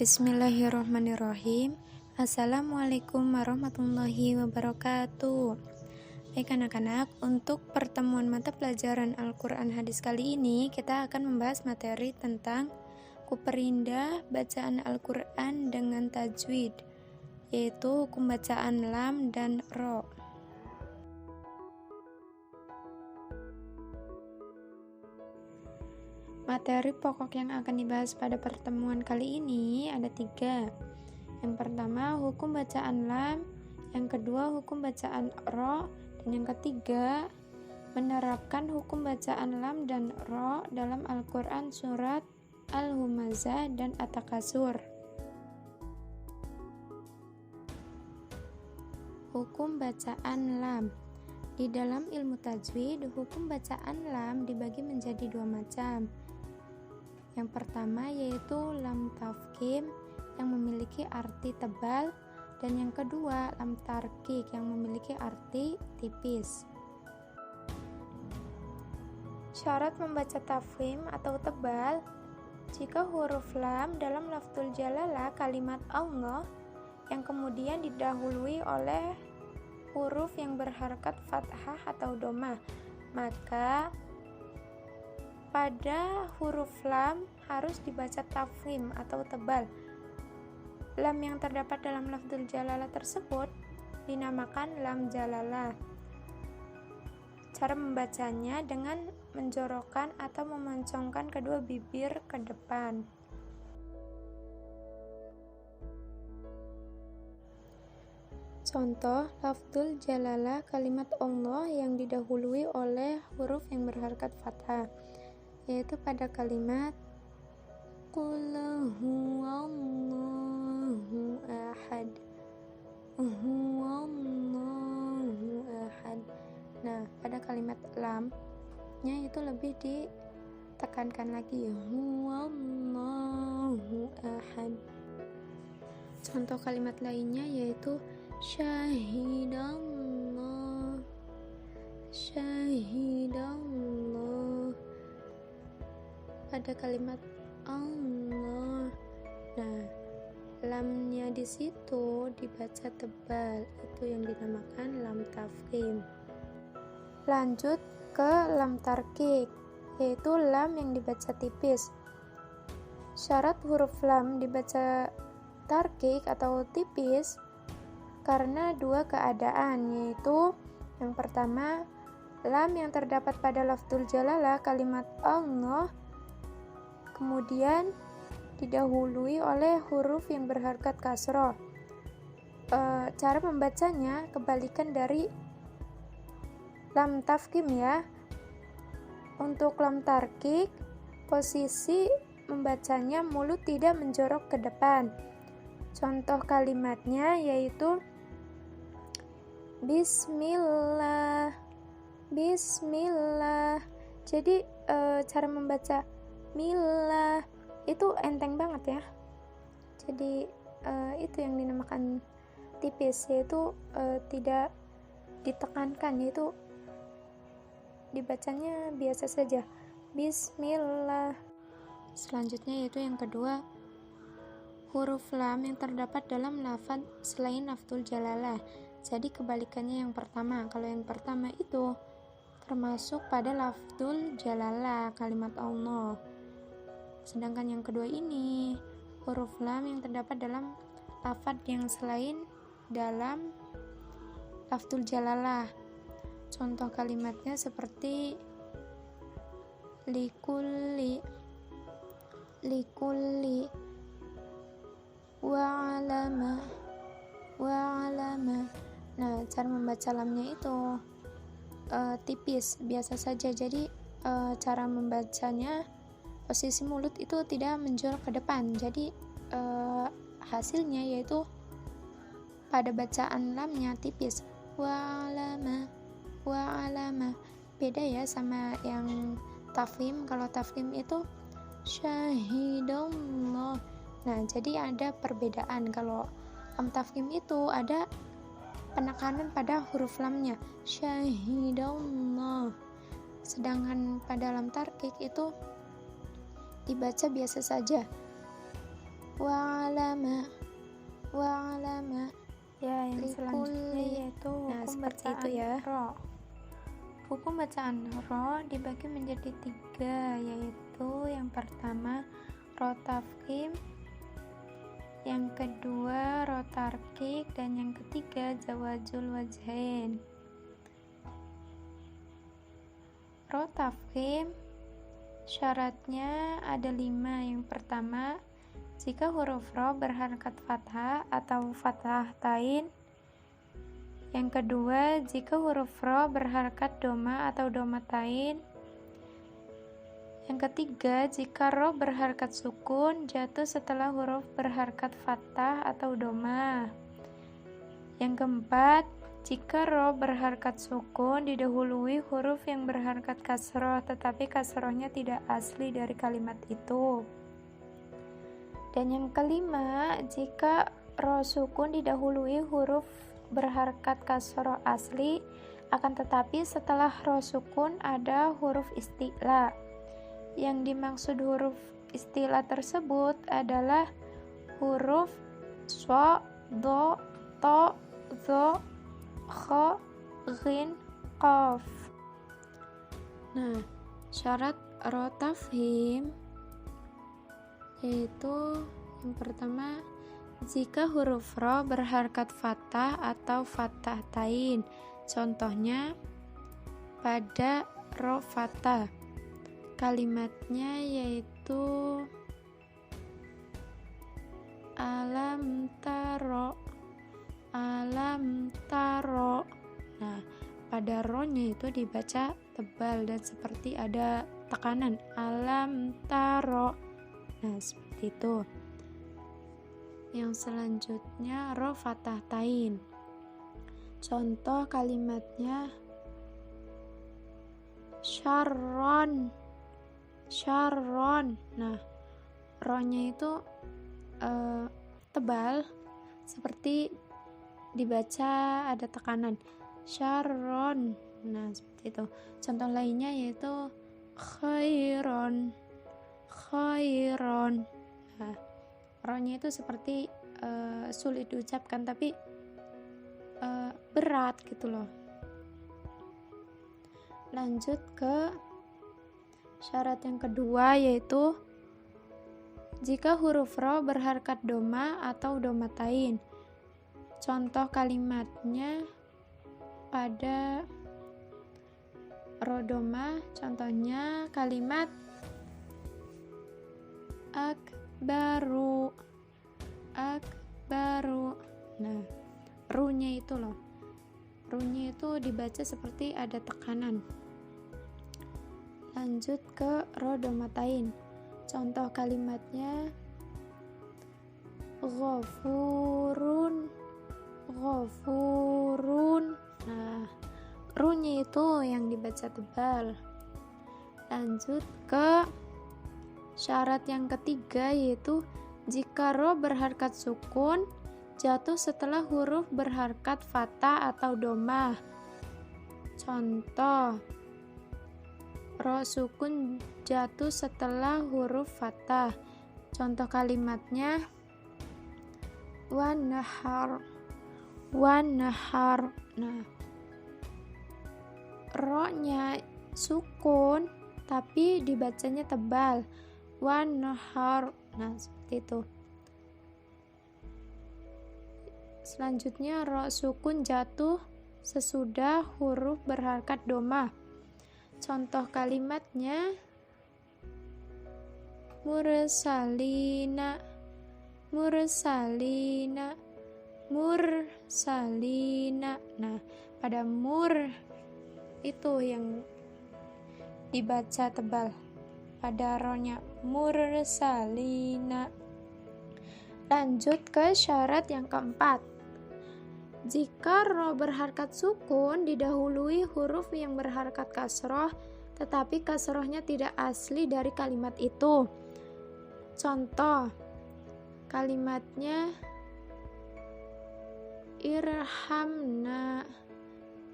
Bismillahirrahmanirrahim. Assalamualaikum warahmatullahi wabarakatuh. Baik anak-anak, untuk pertemuan mata pelajaran Al-Quran Hadis kali ini kita akan membahas materi tentang kuperindah bacaan Al-Quran dengan tajwid, yaitu hukum bacaan lam dan ro. Materi pokok yang akan dibahas pada pertemuan kali ini ada 3. Yang pertama, hukum bacaan lam. Yang kedua, hukum bacaan ro. Dan yang ketiga, menerapkan hukum bacaan lam dan ro dalam Al-Quran surat Al-Humazah dan At-Takasur. Hukum bacaan lam. Di dalam ilmu tajwid, hukum bacaan lam dibagi menjadi 2 macam. Yang pertama yaitu lam tafkhim yang memiliki arti tebal, dan yang kedua lam tarqiq yang memiliki arti tipis. Syarat membaca tafkhim atau tebal: jika huruf lam dalam lafdzul jalalah kalimat Allah yang kemudian didahului oleh huruf yang berharakat fathah atau dhammah, maka pada huruf lam harus dibaca tafkhim atau tebal. Lam yang terdapat dalam lafdzul jalalah tersebut dinamakan lam jalalah. Cara membacanya dengan menjorokkan atau memoncongkan kedua bibir ke depan. Contoh lafdzul jalalah kalimat Allah yang didahului oleh huruf yang berharakat fathah, yaitu pada kalimat Qul huwallahu ahad. Huwallahu ahad. Nah, pada kalimat lamnya itu lebih ditekankan lagi, huwallahu ahad. Contoh kalimat lainnya yaitu syahidallah. Syahidallah pada kalimat Allah. Nah, lamnya di situ dibaca tebal, itu yang dinamakan lam tafkhim. Lanjut ke lam tarqiq, yaitu lam yang dibaca tipis. Syarat huruf lam dibaca tarqiq atau tipis karena 2 keadaan, yaitu yang pertama, lam yang terdapat pada lafdzul jalalah kalimat Allah kemudian didahului oleh huruf yang berharakat kasroh. Cara membacanya kebalikan dari lam tafkhim ya. Untuk lam tarqiq, posisi membacanya mulut tidak menjorok ke depan. Contoh kalimatnya yaitu Bismillah. Bismillah. Jadi cara membaca Millah itu enteng banget ya. Jadi itu yang dinamakan tipis, yaitu tidak ditekankan, yaitu dibacanya biasa saja, Bismillah. Selanjutnya yaitu yang kedua, huruf lam yang terdapat dalam lafaz selain lafdzul jalalah. Jadi kebalikannya yang pertama. Kalau yang pertama itu termasuk pada lafdzul jalalah kalimat Allah. Sedangkan yang kedua ini huruf lam yang terdapat dalam lafaz yang selain dalam lafdzul jalalah. Contoh kalimatnya seperti likulli wa alama. Nah, cara membaca lamnya itu tipis, biasa saja. Jadi cara membacanya posisi mulut itu tidak menjorok ke depan. Jadi hasilnya yaitu pada bacaan lamnya tipis, wa alama. Beda ya sama yang tafkhim. Kalau tafkhim itu syahidallah. Nah, jadi ada perbedaan. Kalau lam tafkhim itu ada penekanan pada huruf lamnya, syahidallah. Sedangkan pada lam tarqiq itu dibaca biasa saja. wa'lama wa'lama. Ya, yang selanjutnya yaitu hukum bacaan ro. Hukum bacaan ro dibagi menjadi 3, yaitu yang pertama ro tafkhim, yang kedua ro tarkik, dan yang ketiga zawajul wajhain. Ro tafkhim syaratnya ada 5. Yang pertama, jika huruf ro berharakat fathah atau fathah tain. Yang kedua, jika huruf ro berharakat doma atau doma tain. Yang ketiga, jika ro berharakat sukun jatuh setelah huruf berharakat fathah atau doma. Yang keempat, jika ro berharakat sukun didahului huruf yang berharakat kasroh, tetapi kasrohnya tidak asli dari kalimat itu. Dan yang kelima, jika ro sukun didahului huruf berharakat kasroh asli, akan tetapi setelah ro sukun ada huruf isti'la. Yang dimaksud huruf isti'la tersebut adalah huruf so, do, to, zo, kho, ghin, qaf. Nah, syarat ro tafhim yaitu yang pertama, jika huruf ro berharakat fathah atau fathah tain. Contohnya pada ro fathah, kalimatnya yaitu alam taro, alam taro. Nah, pada ro-nya itu dibaca tebal dan seperti ada tekanan, alam taro. Nah, seperti itu. Yang selanjutnya ro fathah tain. Contoh kalimatnya syarron, syarron. Nah, ro-nya itu tebal seperti dibaca ada tekanan, syarron. Nah, seperti itu. Contoh lainnya yaitu khairon, khairon. Nah, ro-nya itu seperti sulit diucapkan tapi berat gitu loh. Lanjut ke syarat yang kedua, yaitu jika huruf ro berharakat doma atau doma tain. Contoh kalimatnya pada ro doma, contohnya kalimat akbaru, akbaru. Nah, ru-nya itu loh, ru-nya itu dibaca seperti ada tekanan. Lanjut ke ro domatain. Contoh kalimatnya ghafurun, ghafurun. Nah, ru-nya itu yang dibaca tebal. Lanjut ke syarat yang ketiga, yaitu jika ro berharakat sukun jatuh setelah huruf berharakat fathah atau domah. Contoh, ro sukun jatuh setelah huruf fathah. Contoh kalimatnya wanahar, wanahar. Nah, ro-nya sukun tapi dibacanya tebal, wanahar. Nah, seperti itu. Selanjutnya ro sukun jatuh sesudah huruf berharakat domah. Contoh kalimatnya mursalina, mursalina, mursalina. Nah, pada mur itu yang dibaca tebal, pada ro-nya mursalina. Lanjut ke syarat yang keempat. Jika ro berharakat sukun didahului huruf yang berharakat kasroh, tetapi kasrohnya tidak asli dari kalimat itu. Contoh kalimatnya irhamna,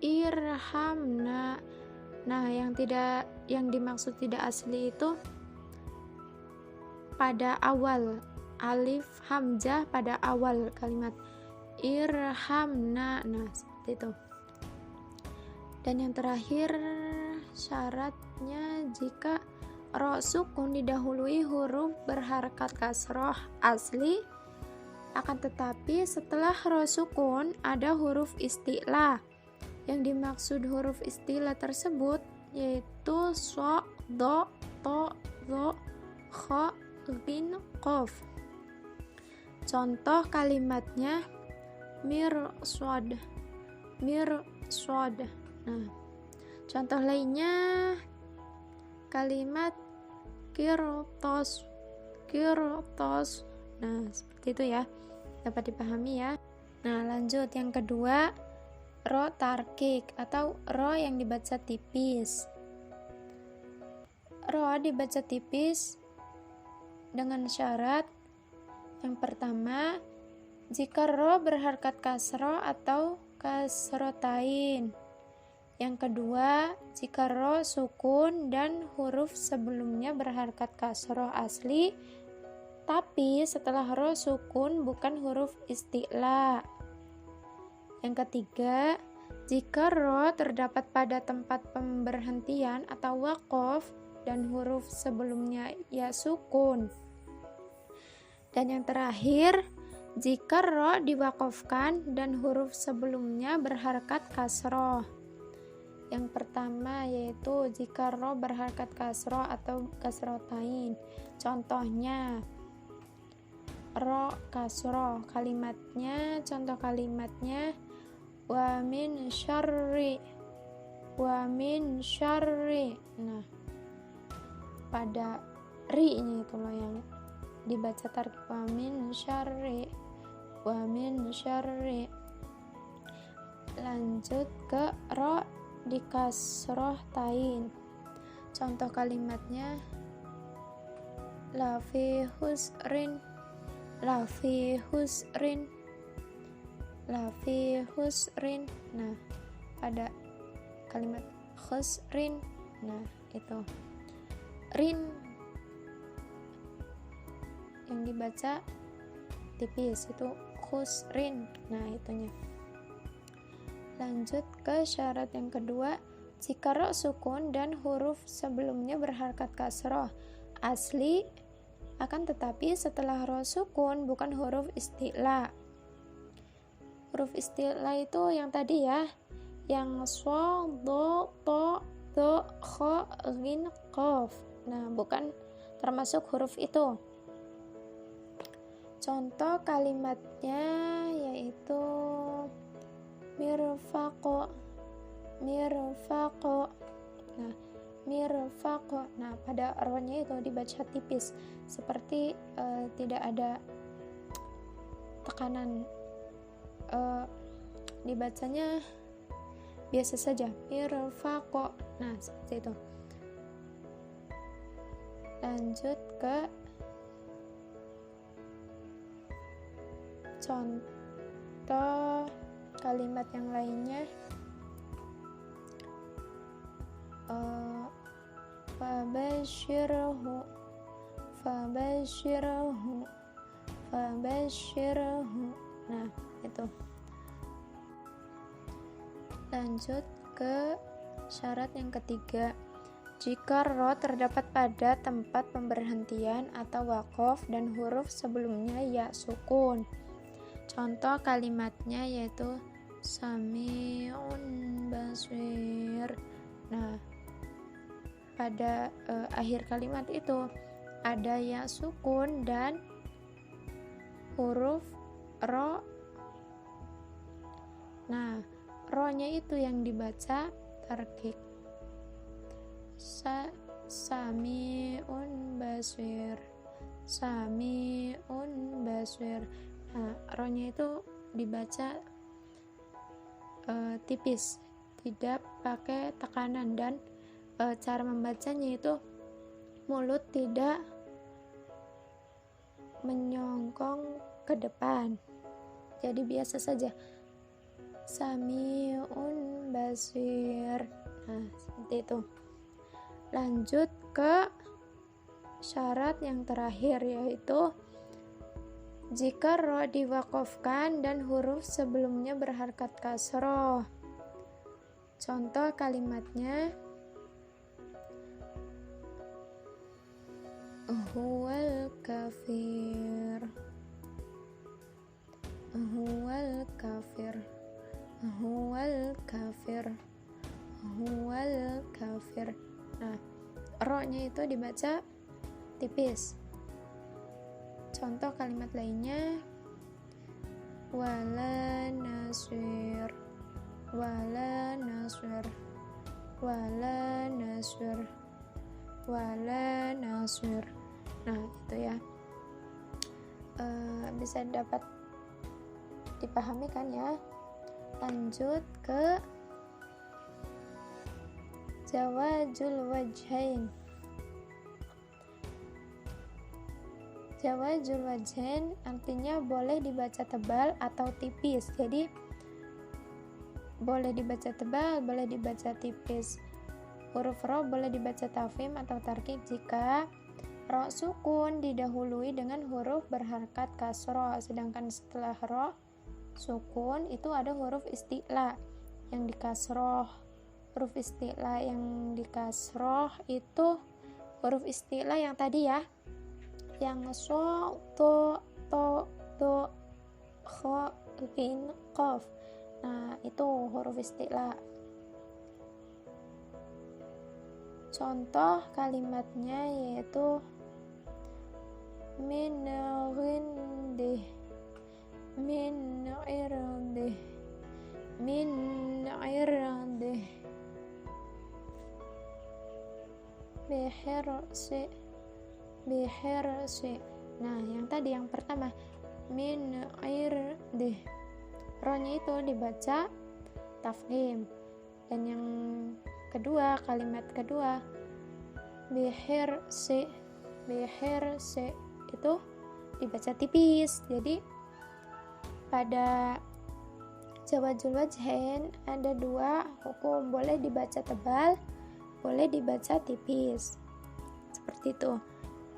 irhamna. Nah, yang dimaksud tidak asli itu pada awal alif hamzah pada awal kalimat. Irhamna. Nah, seperti itu. Dan yang terakhir, syaratnya jika ro sukun didahului huruf berharakat kasroh asli, akan tetapi setelah ro sukun ada huruf isti'la. Yang dimaksud huruf isti'la tersebut yaitu so, do, to, zo, kho, ghin, qof. Contoh kalimatnya mirswad. Nah, contoh lainnya kalimat kirtos. Nah, seperti itu ya, dapat dipahami ya. Nah, lanjut yang kedua, ro tarkik atau ro yang dibaca tipis. Ro dibaca tipis dengan syarat yang pertama, jika ro berharakat kasro atau kasrotain. Yang kedua, jika ro sukun dan huruf sebelumnya berharakat kasro asli, tapi setelah ro sukun bukan huruf isti'la. Yang ketiga, jika ro terdapat pada tempat pemberhentian atau waqaf dan huruf sebelumnya ya sukun. Dan yang terakhir, jika ro diwaqafkan dan huruf sebelumnya berharakat kasroh. Yang pertama yaitu jika ro berharakat kasroh atau kasrotain. Contohnya ro kasroh, contoh kalimatnya wa min syarri. Nah, pada ri-nya itu loh yang dibaca tarkib wa min syarri. Lanjut ke ro di kasroh tain. Contoh kalimatnya la fi husrin. Nah, pada kalimat khusrin, nah itu rin yang dibaca tipis itu khusrin. Nah, itunya. Lanjut ke syarat yang kedua, jika ro sukun dan huruf sebelumnya berharakat kasroh asli, akan tetapi setelah ro sukun bukan huruf isti'la. Huruf isti'la itu yang tadi ya, yang so, do, to, do, kho, ghin, qof. Nah, bukan termasuk huruf itu. Contoh kalimatnya yaitu mirfaqo. Nah, mirfaqo. Nah, pada ro-nya itu dibaca tipis, seperti tidak ada tekanan, dibacanya biasa saja, mirfaqo. Nah, seperti itu. Lanjut ke contoh kalimat yang lainnya. Fabashirhu. Nah, itu. Lanjut ke syarat yang ketiga, jika ro terdapat pada tempat pemberhentian atau waqaf dan huruf sebelumnya ya sukun. Contoh kalimatnya yaitu sami'un basir. Nah, pada akhir kalimat itu ada ya sukun dan huruf ro. Nah, ro-nya itu yang dibaca tarkik. Sami'un basir. Nah, ro-nya itu dibaca tipis, tidak pakai tekanan, dan cara membacanya itu mulut tidak menyongkong ke depan, jadi biasa saja, sami'un basir. Nah, seperti itu. Lanjut ke syarat yang terakhir, yaitu jika ro diwaqafkan dan huruf sebelumnya berharkat kasroh. Contoh kalimatnya, huwal kafir, huwal kafir, huwal kafir, huwal kafir. Nah, ro-nya itu dibaca tipis. Contoh kalimat lainnya, wala nasir, wala nasir, wala nasir, wala nasir. Nah, itu ya, bisa dapat dipahami kan ya. Lanjut ke jawazul wajhain. Jawazul wajhain artinya boleh dibaca tebal atau tipis. Jadi boleh dibaca tebal, boleh dibaca tipis. Huruf ro boleh dibaca tafkhim atau tarkik jika ro sukun didahului dengan huruf berharkat kasroh, sedangkan setelah ro sukun itu ada huruf isti'la yang dikasroh. Huruf isti'la yang dikasroh itu huruf isti'la yang tadi ya, yang so, to, do, kho, lin, qaf. Nah, itu huruf isti'la. Contoh kalimatnya yaitu min ghindih, min irdih, min irdih, bihirsi, bihirsi. Nah, yang tadi yang pertama min irdih, ro-nya itu dibaca tafkhim. Dan yang kedua, kalimat kedua bihirsi, bihirsi itu dibaca tipis. Jadi pada jawazul wajhain ada dua hukum, boleh dibaca tebal, boleh dibaca tipis. Seperti itu.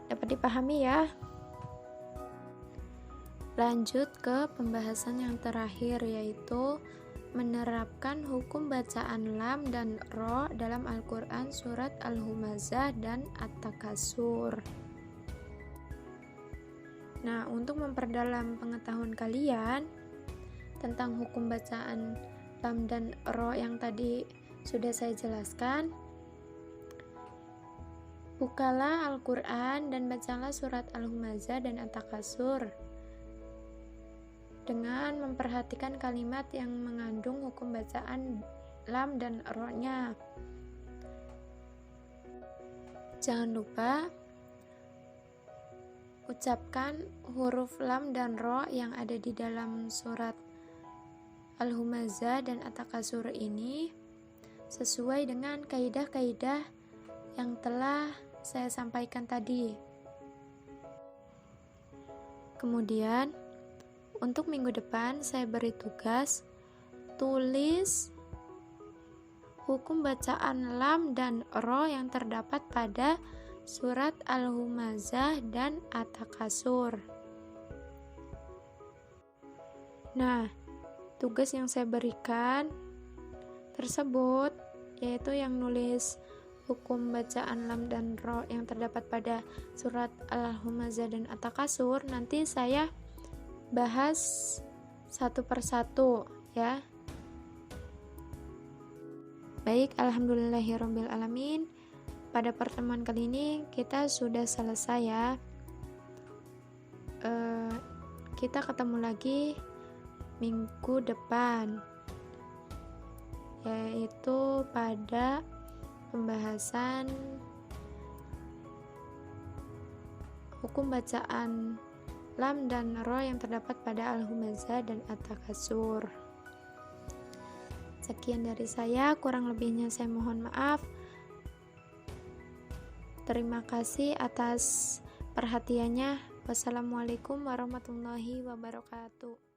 Dapat dipahami ya. Lanjut ke pembahasan yang terakhir, yaitu menerapkan hukum bacaan lam dan ro dalam Al-Quran surat Al-Humazah dan At-Takasur. Nah, untuk memperdalam pengetahuan kalian tentang hukum bacaan lam dan ro yang tadi sudah saya jelaskan, bukalah Al-Quran dan bacalah surat Al-Humazah dan At-Takasur dengan memperhatikan kalimat yang mengandung hukum bacaan lam dan ro-nya. Jangan lupa ucapkan huruf lam dan ro yang ada di dalam surat Al-Humazah dan At-Takasur ini sesuai dengan kaidah-kaidah yang telah saya sampaikan tadi. Kemudian untuk minggu depan saya beri tugas tulis hukum bacaan lam dan ro yang terdapat pada surat Al-Humazah dan At-Takasur. Nah, tugas yang saya berikan tersebut yaitu yang nulis hukum bacaan lam dan ro yang terdapat pada surat Al-Humazah dan At-Takasur nanti saya bahas satu persatu ya. Baik, alhamdulillahirabbil alamin. Pada pertemuan kali ini kita sudah selesai ya. Kita ketemu lagi minggu depan, yaitu pada pembahasan hukum bacaan lam dan ro yang terdapat pada Al-Humazah dan At-Takasur. Sekian dari saya, kurang lebihnya saya mohon maaf. Terima kasih atas perhatiannya. Wassalamualaikum warahmatullahi wabarakatuh.